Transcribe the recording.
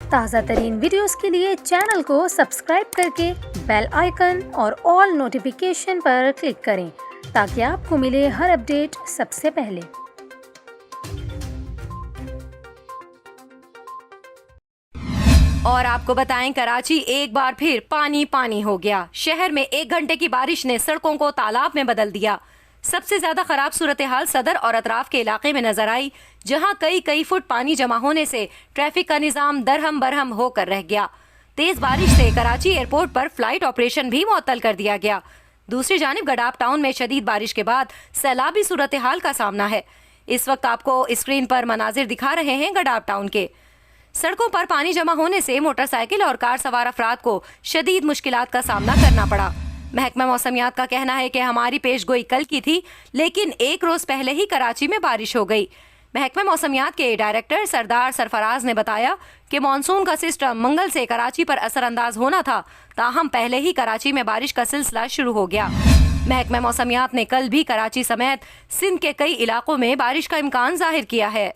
ताज़ा तरीन वीडियोस के लिए चैनल को सब्सक्राइब करके बेल आइकन और ऑल नोटिफिकेशन पर क्लिक करें ताकि आपको मिले हर अपडेट सबसे पहले। और आपको बताएं, कराची एक बार फिर पानी पानी हो गया। शहर में 1 घंटे की बारिश ने सड़कों को तालाब में बदल दिया। सबसे ज्यादा खराब सूरत हाल सदर और अतराफ के इलाके में नजर आई, जहां कई फुट पानी जमा होने से ट्रैफिक का निजाम दरहम बरहम होकर रह गया। तेज बारिश से कराची एयरपोर्ट पर फ्लाइट ऑपरेशन भी मुअत्तल कर दिया गया। दूसरी जानिब गडाफ टाउन में शदीद बारिश के बाद सैलाबी सूरत हाल का सामना है। इस वक्त आपको स्क्रीन पर मनाजिर दिखा रहे हैं गडाफ टाउन के। सड़कों पर पानी जमा होने से मोटरसाइकिल और कार सवार अफराद को शदीद मुश्किलात का सामना करना पड़ा। महकमा मौसमियात का कहना है कि हमारी पेशगोई कल की थी, लेकिन 1 रोज पहले ही कराची में बारिश हो गई। महकमा मौसमियात के डायरेक्टर सरदार सरफराज ने बताया कि मानसून का सिस्टम मंगल से कराची पर असरअंदाज होना था, ताहम पहले ही कराची में बारिश का सिलसिला शुरू हो गया। महकमा मौसमियात ने कल भी कराची समेत सिंध के कई इलाकों में बारिश का इम्कान जाहिर किया है।